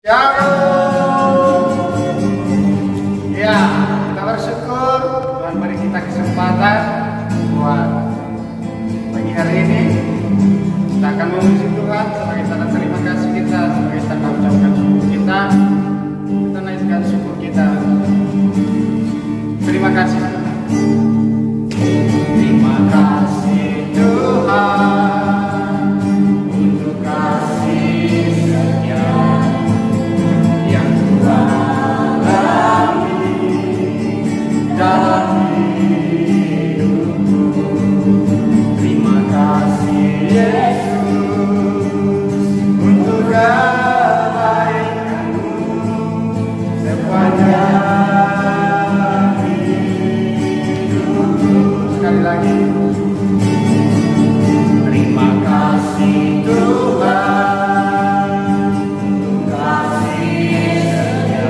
Shalom. Ya, kita bersyukur Tuhan beri kita kesempatan buat pagi hari ini. Kita akan memuji Tuhan sebagai tanda terima kasih kita, sebagai tanda ucapkan syukur kita. Kita naikkan syukur kita. Terima kasih Tuhan. Terima kasih Tuhan untuk kasih setia yang Tuhan alami dalam hidupku. Terima kasih Yesus untuk kebaikan-Mu sepanjang hidupku. Sekali lagi. Terima kasih Tuhan untuk kasih setia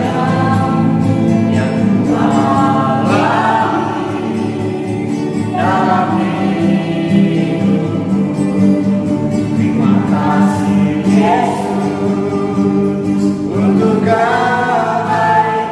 yang Tuhan alami dalam hidupku. Terima kasih Yesus untuk kebaikan-Mu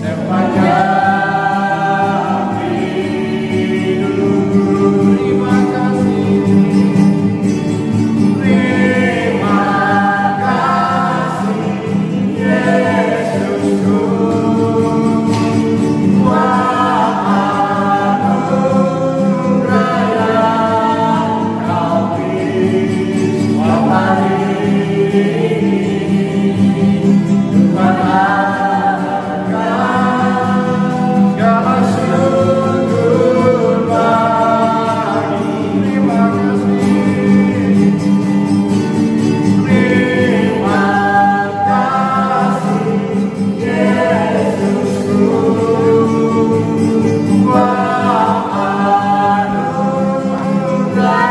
sepanjang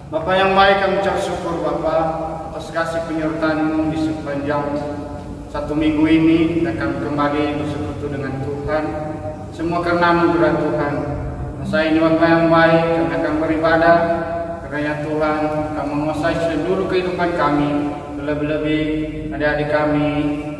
Bapa yang baik, kami ucap syukur Bapa atas kasih penyertaan-Mu di sepanjang satu minggu ini. Kita akan kembali bersekutu dengan Tuhan, semua karena anugerah Tuhan. Masa ini Bapa yang baik, kami akan beribadah karena Tuhan akan menguasai seluruh kehidupan kami, lebih-lebih adik-adik kami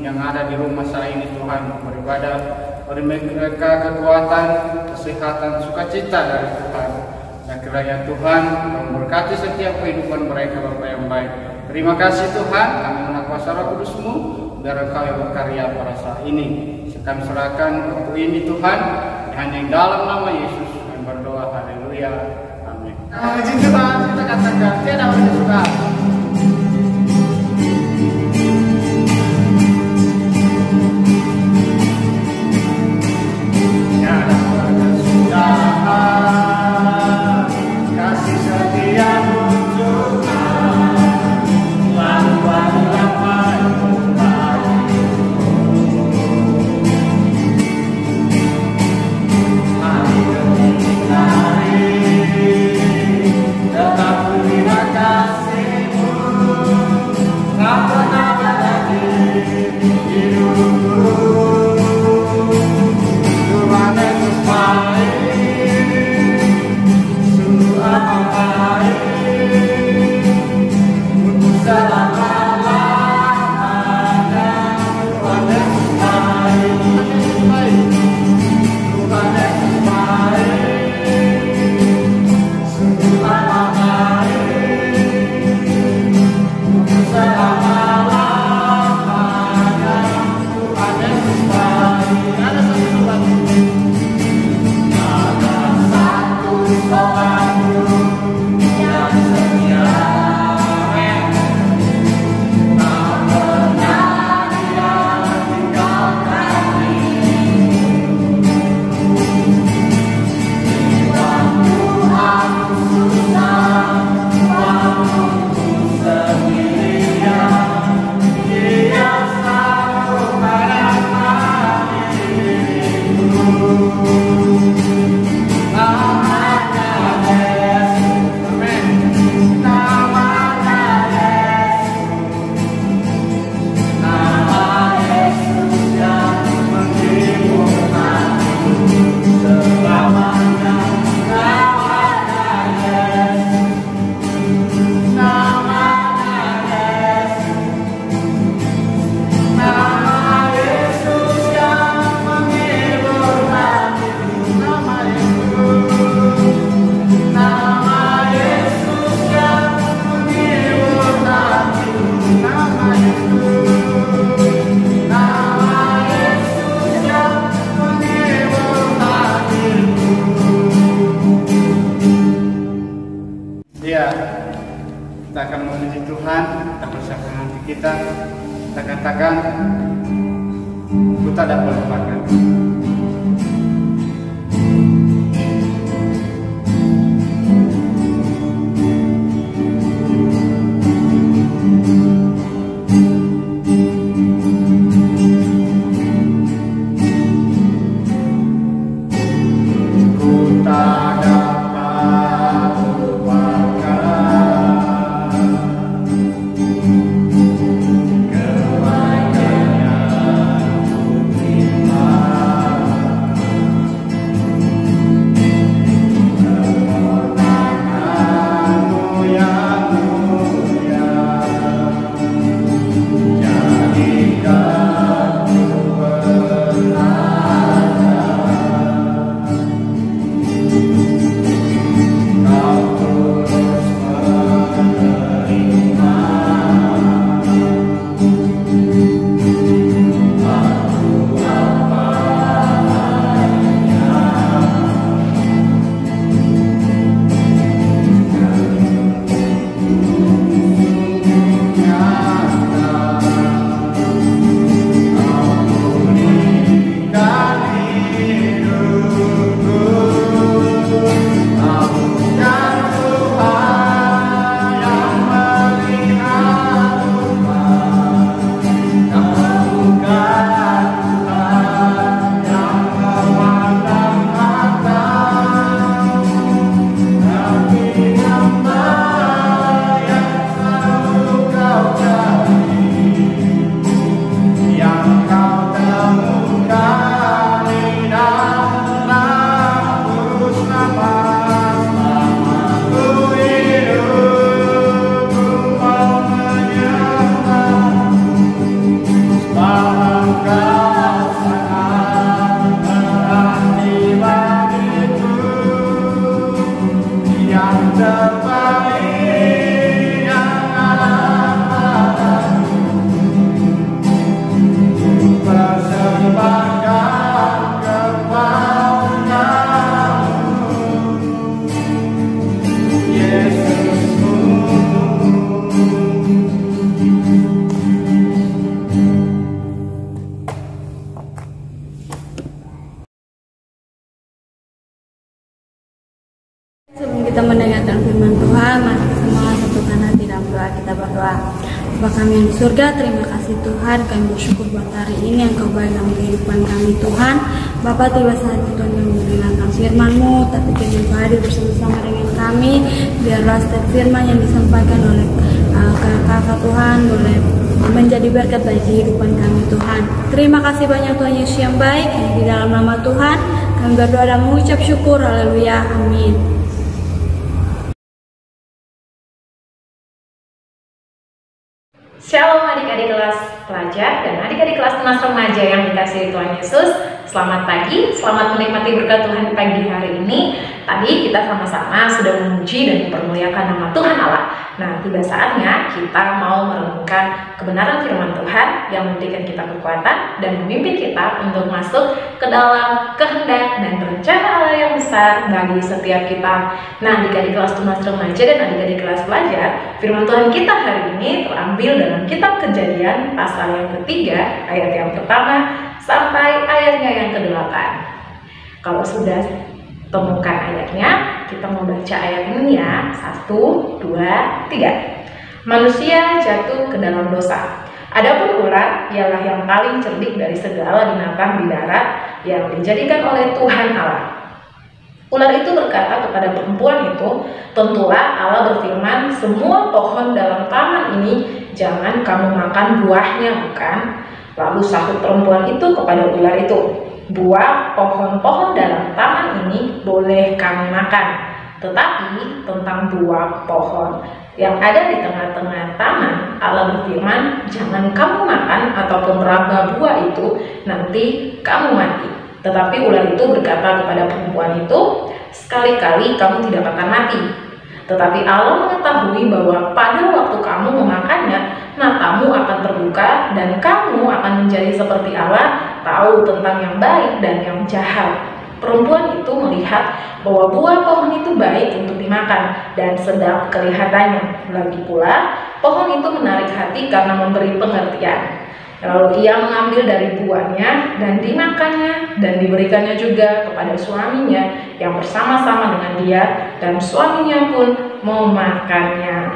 yang ada di rumah saya ini. Tuhan beribadah, beri mereka kekuatan, kesehatan, sukacita dari Tuhan. Dan kiranya Tuhan memberkati setiap kehidupan mereka Bapa yang baik. Terima kasih Tuhan, kami mengenal kuasa Roh Kudus-Mu, biar Engkau yang berkarya pada saat ini. Kami serahkan waktu ini Tuhan, hanya di dalam nama Yesus kami berdoa. Haleluya. Amin. Puji Tuhan, kita katakan tiada puji Tuhan. Terima kasih. Tuhan, kita persiapkan hati kita katakan, ku tak dapat melupakan. Sebelum kita mendengarkan firman Tuhan, mari semua satukan hati dalam doa. Kita berdoa. Bapa kami yang di surga, terima kasih Tuhan. Kami bersyukur buat hari ini yang Kau baik dalam kehidupan kami Tuhan. Bapa, tiba saatnya Tuhan yang mendengarkan firman-Mu, tapi Tuhan hadir bersama-sama dengan kami. Biarlah setiap firman yang disampaikan oleh kakak Tuhan boleh menjadi berkat bagi kehidupan kami Tuhan. Terima kasih banyak Tuhan Yesus yang baik. Di dalam nama Tuhan kami berdoa dan mengucap syukur. Haleluya. Amin. Shalom adik-adik kelas pelajar dan adik-adik kelas tunas remaja yang dikasihi Tuhan Yesus. Selamat pagi, selamat menikmati berkat Tuhan pagi hari ini. Tadi kita sama-sama sudah memuji dan mempermuliakan nama Tuhan Allah. Nah, tiba saatnya kita mau merenungkan kebenaran firman Tuhan yang memberikan kita kekuatan dan memimpin kita untuk masuk ke dalam kehendak dan rencana Allah yang besar bagi setiap kita. Nah, adik-adik kelas tunas remaja dan adik-adik kelas pelajar, firman Tuhan kita hari ini terambil dalam kitab Kejadian pasal yang ketiga, ayat yang pertama sampai ayatnya yang ke-8. Kalau sudah temukan ayatnya, kita mau baca ayat ini ya. 1, 2, 3. Manusia jatuh ke dalam dosa. Adapun ular ialah yang paling cerdik dari segala binatang di darat yang dijadikan oleh Tuhan Allah. Ular itu berkata kepada perempuan itu, tentulah Allah berfirman, semua pohon dalam taman ini jangan kamu makan buahnya, bukan? Lalu sahut perempuan itu kepada ular itu, buah pohon-pohon dalam taman ini boleh kami makan, tetapi tentang buah pohon yang ada di tengah-tengah taman, Allah berfirman, jangan kamu makan ataupun meraba buah itu, nanti kamu mati. Tetapi ular itu berkata kepada perempuan itu, sekali-kali kamu tidak akan mati. Tetapi Allah mengetahui bahwa pada waktu kamu memakannya, matamu akan terbuka dan kamu akan menjadi seperti Allah, tahu tentang yang baik dan yang jahat. Perempuan itu melihat bahwa buah pohon itu baik untuk dimakan dan sedap kelihatannya. Lagi pula, pohon itu menarik hati karena memberi pengertian. Lalu ia mengambil dari buahnya dan dimakannya dan diberikannya juga kepada suaminya yang bersama-sama dengan dia, dan suaminya pun memakannya.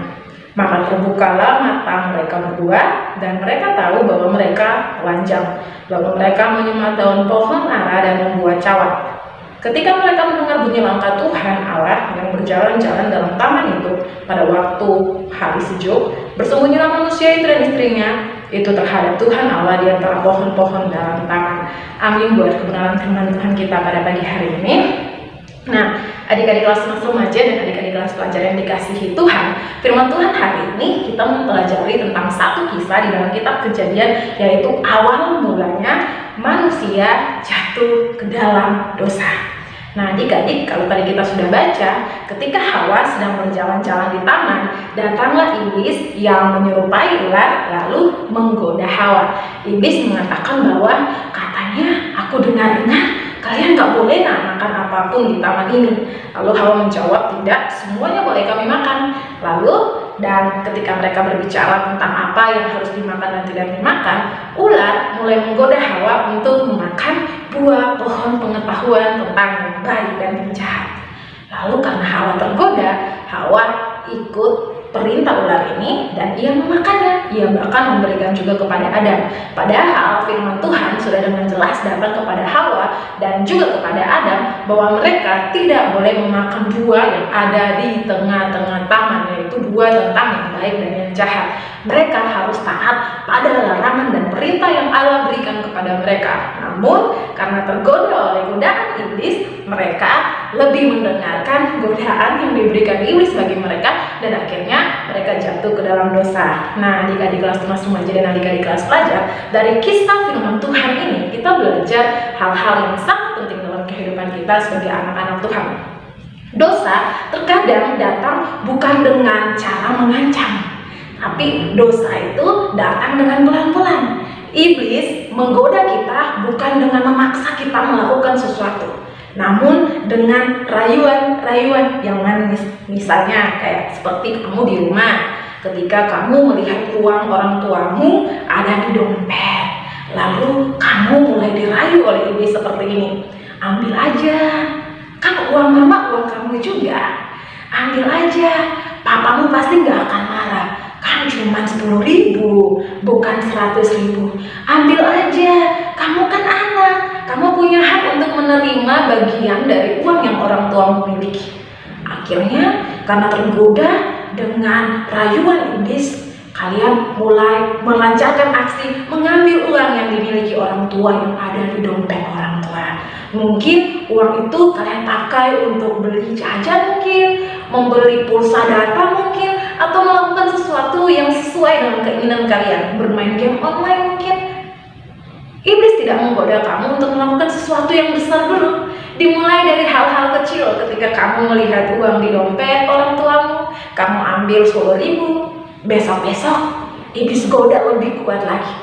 Maka terbukalah mata mereka berdua dan mereka tahu bahwa mereka telanjang. Lalu mereka menyemat daun pohon ara dan membuat cawat. Ketika mereka mendengar bunyi langkah Tuhan Allah yang berjalan-jalan dalam taman itu pada waktu hari sejuk, bersembunyilah manusia itu dan istrinya itu terhadap Tuhan Allah di antara pohon-pohon dalam taman. Amin buat kebenaran firman Tuhan kita pada pagi hari ini. Nah, adik-adik kelas remaja dan adik-adik kelas pelajar yang dikasihi Tuhan, firman Tuhan hari ini kita mempelajari tentang satu kisah di dalam kitab Kejadian, yaitu awal mulanya manusia jatuh ke dalam dosa. Nah, adik-adik, kalau tadi kita sudah baca, ketika Hawa sedang berjalan-jalan di taman, datanglah iblis yang menyerupai ular lalu menggoda Hawa. Iblis mengatakan bahwa katanya aku dengar-dengar kalian gak boleh makan apapun di taman ini. Lalu Hawa menjawab, tidak, semuanya boleh kami makan. Dan ketika mereka berbicara tentang apa yang harus dimakan dan tidak dimakan, ular mulai menggoda Hawa untuk memakan buah pohon pengetahuan tentang yang baik dan yang jahat. Lalu karena Hawa tergoda, Hawa ikut perintah ular ini dan ia memakannya. Ia bahkan memberikan juga kepada Adam. Padahal firman Tuhan sudah dengan jelas datang kepada Hawa dan juga kepada Adam bahwa mereka tidak boleh memakan buah yang ada di tengah-tengah taman, yaitu buah tentang yang baik dan yang jahat. Mereka harus taat pada larangan dan perintah yang Allah berikan kepada mereka. Namun karena tergoda oleh godaan iblis, mereka lebih mendengarkan godaan yang diberikan iblis bagi mereka dan akhirnya mereka jatuh ke dalam dosa. Nah, adik-adik kelas remaja dan adik-adik kelas pelajar, dari kisah firman Tuhan ini kita belajar hal-hal yang sangat penting dalam kehidupan kita sebagai anak-anak Tuhan. Dosa terkadang datang bukan dengan cara mengancam, tapi dosa itu datang dengan pelan-pelan. Iblis menggoda kita bukan dengan memaksa kita melakukan sesuatu, namun dengan rayuan-rayuan yang manis. Misalnya kayak seperti kamu di rumah, ketika kamu melihat uang orang tuamu ada di dompet, lalu kamu mulai dirayu oleh iblis seperti ini. Ambil aja, kan uang mama uang kamu juga. Ambil aja, papamu pasti gak akan marah. Kan cuma 10.000, bukan 100.000. Ambil aja, kamu kan anak, kamu punya hak untuk menerima bagian dari uang yang orang tua miliki. Akhirnya karena tergoda dengan rayuan iblis, kalian mulai melancarkan aksi mengambil uang yang dimiliki orang tua yang ada di dompet orang tua. Mungkin uang itu kalian pakai untuk beli jajan mungkin, membeli pulsa data mungkin, atau melakukan sesuatu yang sesuai dengan keinginan kalian, bermain game online mungkin. Iblis tidak menggoda kamu untuk melakukan sesuatu yang besar dulu. Dimulai dari hal-hal kecil. Ketika kamu melihat uang di dompet orang tuamu, kamu ambil 10.000. Besok-besok iblis goda lebih kuat lagi.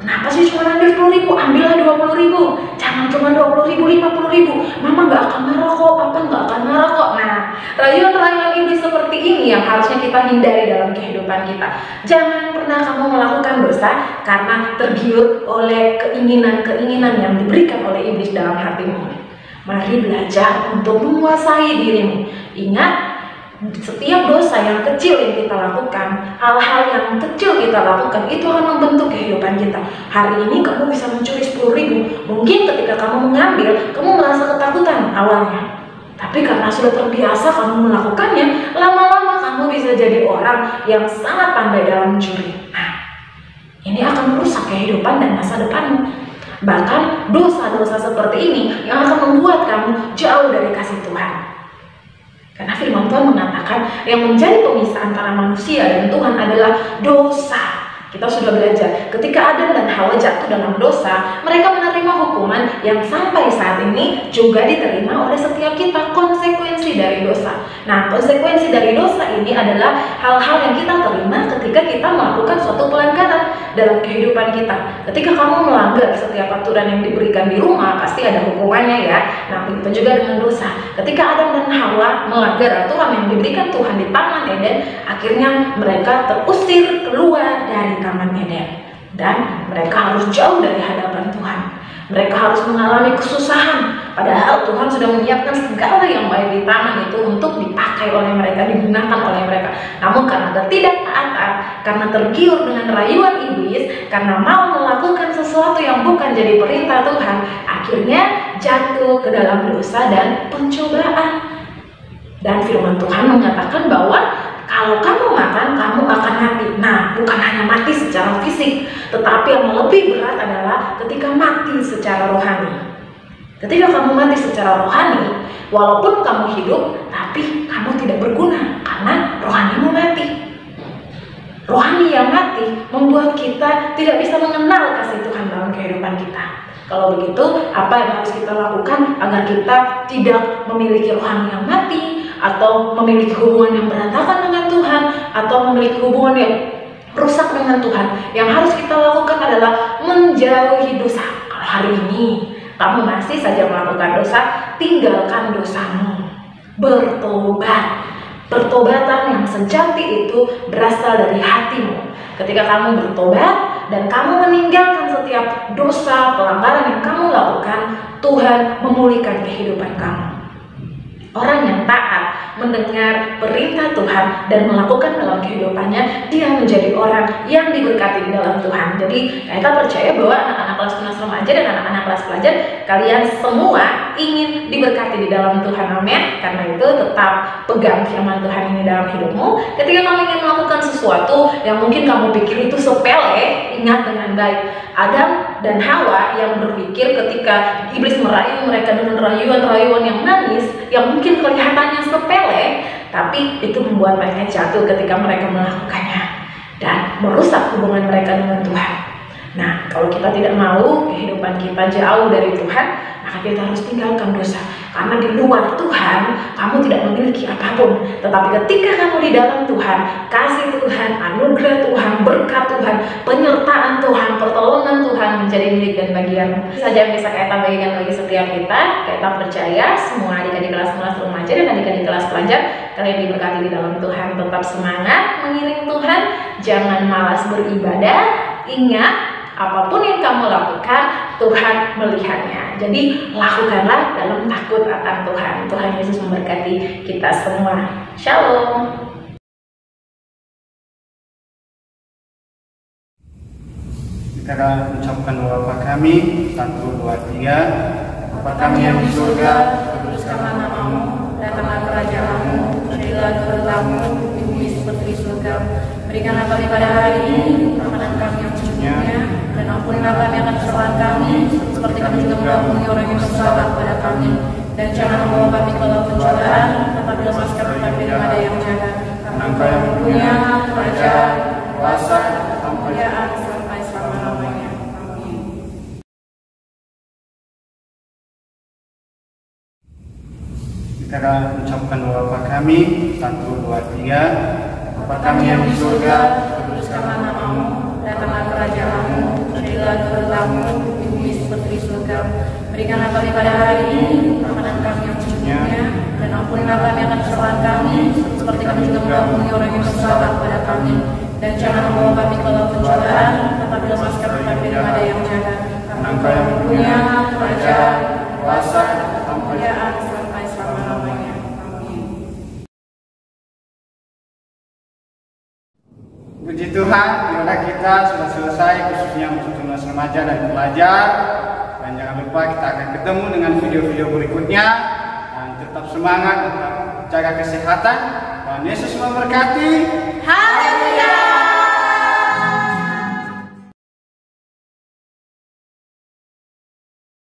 Kenapa sih cuma ambil 10.000? Ambillah 20.000. Jangan cuma 20.000, 50.000. Mama gak akan marah kok, papa gak akan marah kok. Nah, rayuan-rayuan iblis seperti ini yang harusnya kita hindari dalam kehidupan kita. Jangan pernah kamu melakukan dosa karena tergiur oleh keinginan-keinginan yang diberikan oleh iblis dalam hatimu. Mari belajar untuk menguasai dirimu. Ingat, setiap dosa yang kecil yang kita lakukan, hal-hal yang kecil kita lakukan, itu akan membentuk kehidupan kita. Hari ini kamu bisa mencuri 10.000. Mungkin ketika kamu mengambil, kamu merasa ketakutan awalnya. Tapi karena sudah terbiasa kamu melakukannya, lama-lama kamu bisa jadi orang yang sangat pandai dalam mencuri. Nah, ini akan merusak kehidupan dan masa depanmu. Bahkan dosa-dosa seperti ini yang akan membuat kamu jauh dari kasih Tuhan. Karena firman Tuhan mengatakan yang menjadi pemisah antara manusia dan Tuhan adalah dosa. Kita sudah belajar ketika Adam dan Hawa jatuh dalam dosa, mereka menerima hukuman yang sampai saat ini juga diterima oleh setiap kita. Konsekuensi konsekuensi dari dosa. Nah, konsekuensi dari dosa ini adalah hal-hal yang kita terima ketika kita melakukan suatu pelanggaran dalam kehidupan kita. Ketika kamu melanggar setiap aturan yang diberikan di rumah, pasti ada hukumannya ya. Nah, begitu juga dengan dosa. Ketika Adam dan Hawa melanggar aturan yang diberikan Tuhan di Taman Eden, akhirnya mereka terusir keluar dari Taman Eden. Dan mereka harus jauh dari hadapan Tuhan. Mereka harus mengalami kesusahan. Padahal Tuhan sudah menyiapkan segala yang baik di taman itu untuk dipakai oleh mereka, digunakan oleh mereka. Namun karena ketidaktaatan, karena tergiur dengan rayuan iblis, karena mau melakukan sesuatu yang bukan jadi perintah Tuhan, akhirnya jatuh ke dalam dosa dan pencobaan. Dan firman Tuhan mengatakan bahwa kalau kamu makan, kamu akan mati. Nah, bukan hanya mati secara fisik, tetapi yang lebih berat adalah ketika mati secara rohani. Ketika kamu mati secara rohani, walaupun kamu hidup, tapi kamu tidak berguna karena rohanimu mati. Rohani yang mati membuat kita tidak bisa mengenal kasih Tuhan dalam kehidupan kita. Kalau begitu, apa yang harus kita lakukan agar kita tidak memiliki rohani yang mati, atau memiliki hubungan yang berantakan dengan Tuhan, atau memiliki hubungan yang rusak dengan Tuhan? Yang harus kita lakukan adalah menjauhi dosa. Kalau hari ini kamu masih saja melakukan dosa, tinggalkan dosamu. Bertobat. Pertobatan yang sejati itu berasal dari hatimu. Ketika kamu bertobat dan kamu meninggalkan setiap dosa, pelanggaran yang kamu lakukan, Tuhan memulihkan kehidupan kamu. Orang yang taat mendengar perintah Tuhan dan melakukan dalam kehidupannya, dia menjadi orang yang diberkati di dalam Tuhan. Jadi kita percaya bahwa anak-anak kelas tunas remaja dan anak-anak kelas pelajar, kalian semua ingin diberkati di dalam Tuhan. Amin. Karena itu tetap pegang firman Tuhan ini dalam hidupmu. Ketika kamu ingin melakukan sesuatu yang mungkin kamu pikir itu sepele, ingat dengan baik, Adam dan Hawa yang berpikir ketika iblis merayu mereka dengan rayuan-rayuan yang manis, yang mungkin kelihatannya sepele, tapi itu membuat mereka jatuh ketika mereka melakukannya dan merusak hubungan mereka dengan Tuhan. Nah, kalau kita tidak mau kehidupan kita jauh dari Tuhan, maka kita harus tinggalkan dosa. Karena di luar Tuhan, kamu tidak memiliki apapun. Tetapi ketika kamu di dalam Tuhan, kasih Tuhan, anugerah Tuhan, berkat Tuhan, penyertaan Tuhan, pertolongan Tuhan menjadi milik dan bagianmu. Saja yang bisa kita bagikan bagi setiap kita. Kita percaya semua adik-adik kelas remaja dan adik-adik kelas pelajar, kalian diberkati di dalam Tuhan. Tetap semangat mengiring Tuhan, jangan malas beribadah. Ingat, apapun yang kamu lakukan, Tuhan melihatnya. Jadi lakukanlah dalam takut akan Tuhan. Tuhan Yesus memberkati kita semua. Shalom. Kita akan ucapkan doa Bapa kami. 1, 2, 3. Bapa kami yang di surga, kuduskanlah namamu, datanglah kerajaanmu, jadilah kehendakmu di bumi seperti di surga. Berikanlah kami pada hari ini makanan kami yang secukupnya, dan ampunilah kami akan kesalahan kami, seperti kami juga mengampuni orang yang bersalah kepada kami. Dan jangan membawa kami ke dalam pencobaan, tetapi lepaskan kami daripada yang jahat. Karena Engkau yang punya kerajaan, kuasa, kemuliaan sampai selama-lamanya. Amin. Kita akan ucapkan doa Bapa kami. 1, 2, 3. Bapa kami yang di surga, kuduskanlah namamu, datanglah kerajaanmu, jadilah kehendakmu di bumi seperti di surga. Berikanlah kami pada hari ini makanan kami yang secukupnya, dan ampunilah kami akan kesalahan kami, seperti kami juga mengampuni orang yang bersalah kepada kami. Dan jangan membawa kami ke dalam pencobaan, tetapi lepaskan kami daripada yang jahat. Karena Engkau yang punya kerajaan, kuasa, kemuliaan sampai selama-lamanya. Amin. Puji Tuhan, bila kita sudah selesai khususnya untuk tunas remaja dan pelajar. Dan jangan lupa kita akan ketemu dengan video-video berikutnya. Dan tetap semangat, tetap jaga kesehatan. Dan Yesus memberkati. Haleluya.